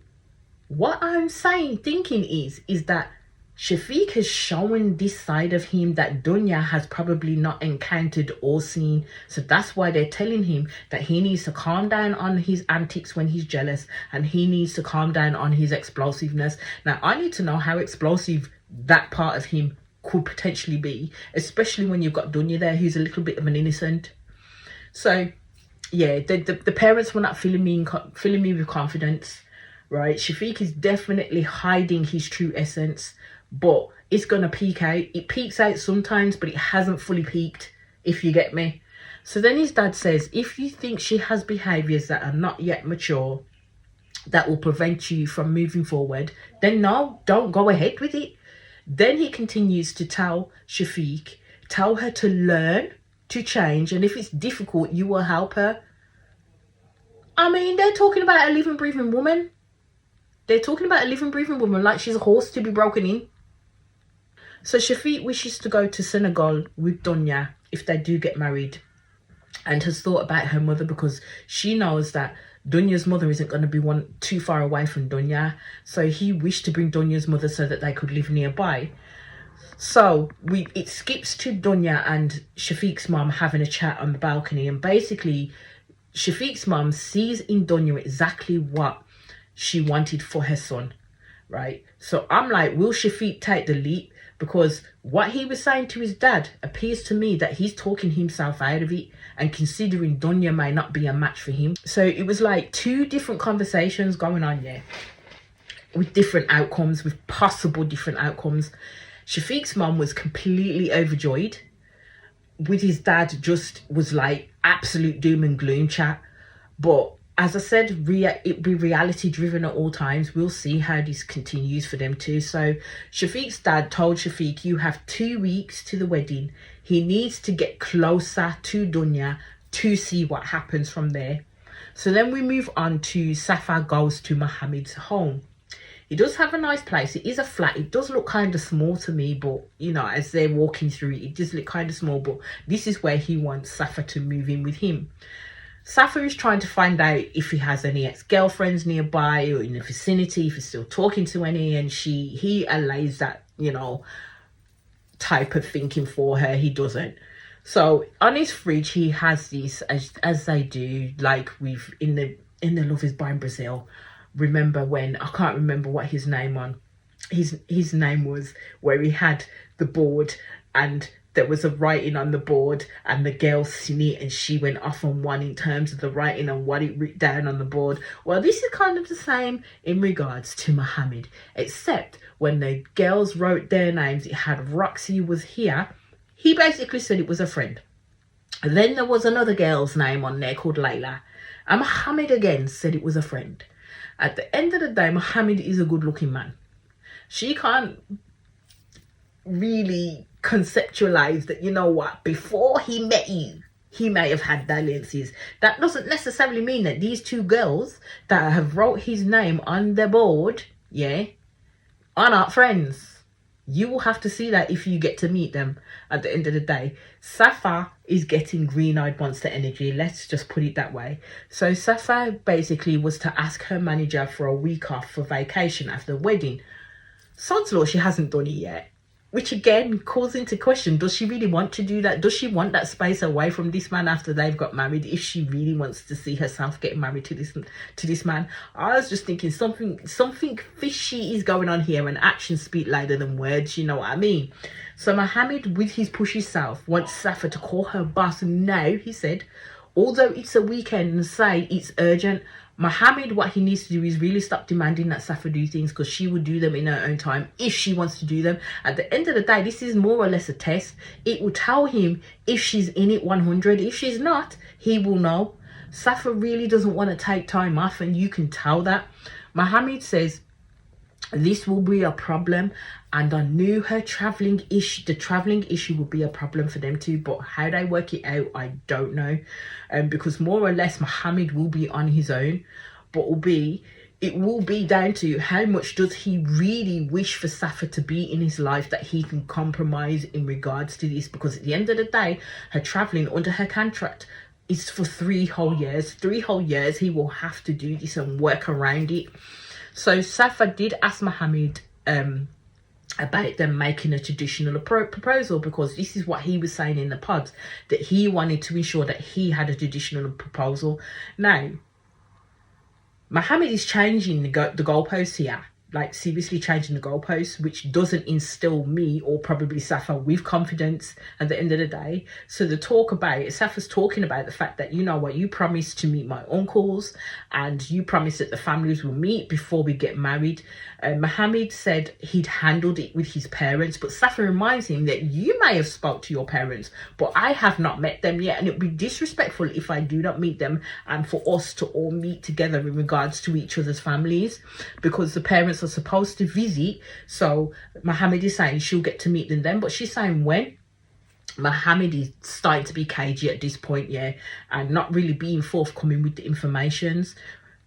what I'm thinking is that Shafiq has shown this side of him that Dunya has probably not encountered or seen. So that's why they're telling him that he needs to calm down on his antics when he's jealous, and he needs to calm down on his explosiveness. Now, I need to know how explosive that part of him could potentially be, especially when you've got Dunya there, who's a little bit of an innocent. So yeah, the parents were not filling me with confidence, right? Shafiq is definitely hiding his true essence, but it's gonna peak out. It peaks out sometimes, but it hasn't fully peaked, if you get me. So then his dad says, if you think she has behaviors that are not yet mature, that will prevent you from moving forward, then no, don't go ahead with it. Then he continues to tell Shafiq, tell her to learn, to change, and if it's difficult, you will help her. I mean, they're talking about a living, breathing woman. They're talking about a living, breathing woman like she's a horse to be broken in. So Shafiq wishes to go to Senegal with Dunya if they do get married, and has thought about her mother, because she knows that Dunya's mother isn't going to be too far away from Dunya. So he wished to bring Dunya's mother so that they could live nearby. So it skips to Dunya and Shafiq's mom having a chat on the balcony, and basically Shafiq's mom sees in Dunya exactly what she wanted for her son, right? So I'm like, will Shafiq take the leap? Because what he was saying to his dad appears to me that he's talking himself out of it, and considering Dunya may not be a match for him. So it was like two different conversations going on there with different outcomes, with possible different outcomes. Shafiq's mom was completely overjoyed. With his dad, just was like absolute doom and gloom chat. But as I said, it be reality driven at all times. We'll see how this continues for them too. So Shafiq's dad told Shafiq, you have 2 weeks to the wedding. He needs to get closer to Dunya to see what happens from there. So then we move on to Safa goes to Mohammed's home. It does have a nice place. It is a flat. It does look kind of small to me, but you know, as they're walking through it, it does look kind of small. But this is where he wants Safa to move in with him. Safa is trying to find out if he has any ex-girlfriends nearby or in the vicinity, if he's still talking to any, and he allays that, you know, type of thinking for her. He doesn't. So on his fridge, he has this, as they do, like with in the Love Is Blind Brazil. Remember when, I can't remember what his name was, where he had the board and there was a writing on the board and the girl seen it and she went off on one in terms of the writing and what it written down on the board. Well, this is kind of the same in regards to Mohammed, except when the girls wrote their names, it had Roxy was here. He basically said it was a friend. And then there was another girl's name on there called Layla. And Mohammed again said it was a friend. At the end of the day, Mohammed is a good looking man. She can't really conceptualize that, you know what, before he met you, he may have had dalliances. That doesn't necessarily mean that these two girls that have wrote his name on the board, yeah, are not friends. You will have to see that if you get to meet them at the end of the day. Safa is getting green-eyed monster energy. Let's just put it that way. So Safa basically was to ask her manager for a week off for vacation after the wedding. Sod's law, she hasn't done it yet. Which again calls into question, does she really want to do that? Does she want that space away from this man after they've got married, if she really wants to see herself getting married to this man? I was just thinking something fishy is going on here, and actions speak louder than words, you know what I mean? So Mohammed, with his pushy self, wants Safa to call her boss now, he said, although it's a weekend, and say it's urgent. Mohammed, what he needs to do is really stop demanding that Safa do things, because she will do them in her own time if she wants to do them. At the end of the day, this is more or less a test. It will tell him if she's in it 100. If she's not, he will know. Safa really doesn't want to take time off, and you can tell that. Mohammed says this will be a problem, and I knew her traveling issue, the traveling issue would be a problem for them too, but how they work it out, I don't know. Because more or less Mohammed will be on his own, but it will be down to how much does he really wish for Safa to be in his life, that he can compromise in regards to this. Because at the end of the day, her traveling under her contract is for 3 whole years. 3 whole years he will have to do this and work around it. So Safa did ask Mohammed about them making a traditional proposal, because this is what he was saying in the pods, that he wanted to ensure that he had a traditional proposal. Now, Mohammed is changing the goalposts here, like seriously changing the goalposts, which doesn't instill me or probably Safa with confidence at the end of the day. So the talk about it, Safa's talking about the fact that, you know what, you promised to meet my uncles and you promised that the families will meet before we get married. Mohammed said he'd handled it with his parents, but Safa reminds him that you may have spoke to your parents, but I have not met them yet, and it would be disrespectful if I do not meet them and for us to all meet together in regards to each other's families, because the parents are supposed to visit. So Mohammed is saying she'll get to meet them then, but she's saying when. Mohammed is starting to be cagey at this point, yeah, and not really being forthcoming with the informations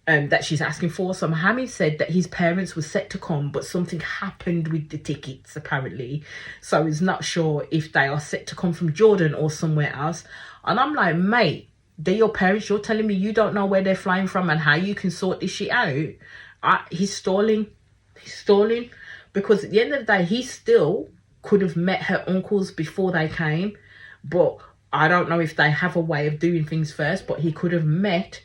that she's asking for. So Mohammed said that his parents were set to come, but something happened with the tickets apparently, so he's not sure if they are set to come from Jordan or somewhere else. And I'm like, mate, they're your parents, you're telling me you don't know where they're flying from and how you can sort this shit out? He's stalling, because at the end of the day, he still could have met her uncles before they came, but I don't know if they have a way of doing things first, but he could have met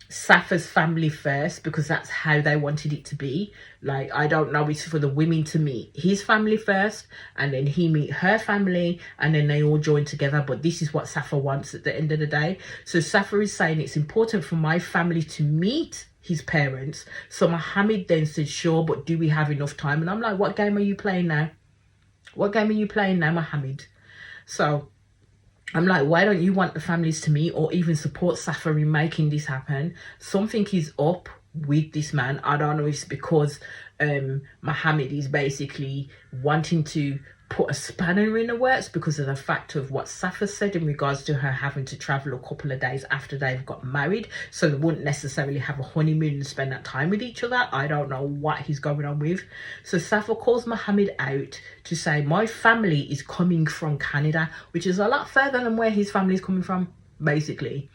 Safa's family first, because that's how they wanted it to be. Like, I don't know, it's for the women to meet his family first and then he meet her family and then they all join together. But this is what Safa wants at the end of the day. So Safa is saying it's important for my family to meet his parents. So Mohammed then said, sure, but do we have enough time? And I'm like, what game are you playing now? What game are you playing now, Mohammed? So I'm like, why don't you want the families to meet or even support Safa in making this happen? Something is up with this man. I don't know if it's because Mohammed is basically wanting to put a spanner in the works because of the fact of what Safa said in regards to her having to travel a couple of days after they've got married, so they wouldn't necessarily have a honeymoon and spend that time with each other. I don't know what he's going on with. So Safa calls Mohammed out to say, my family is coming from Canada, which is a lot further than where his family is coming from, basically.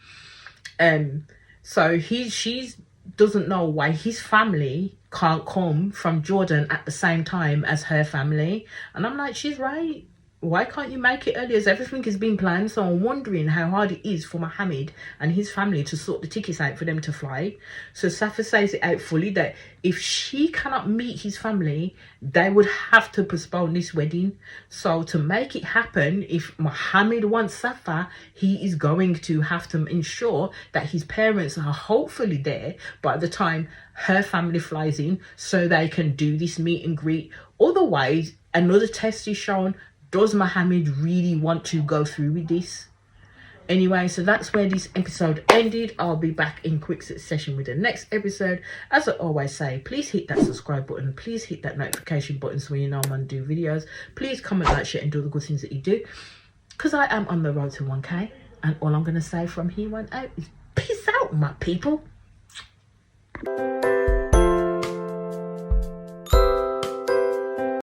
So she's doesn't know why his family can't come from Jordan at the same time as her family. And I'm like, she's right. Why can't you make it earlier? As everything has been planned, so I'm wondering how hard it is for Mohammed and his family to sort the tickets out for them to fly. So Safa says it out fully that if she cannot meet his family, they would have to postpone this wedding. So to make it happen, if Mohammed wants Safa, he is going to have to ensure that his parents are hopefully there by the time her family flies in, so they can do this meet and greet. Otherwise, another test is shown. Does Mohammed really want to go through with this? Anyway, so that's where this episode ended. I'll be back in quick succession with the next episode. As I always say, please hit that subscribe button. Please hit that notification button so you know I'm on do videos. Please comment, like, share, and do the good things that you do. Because I am on the road to 1K. And all I'm going to say from here on out is peace out, my people.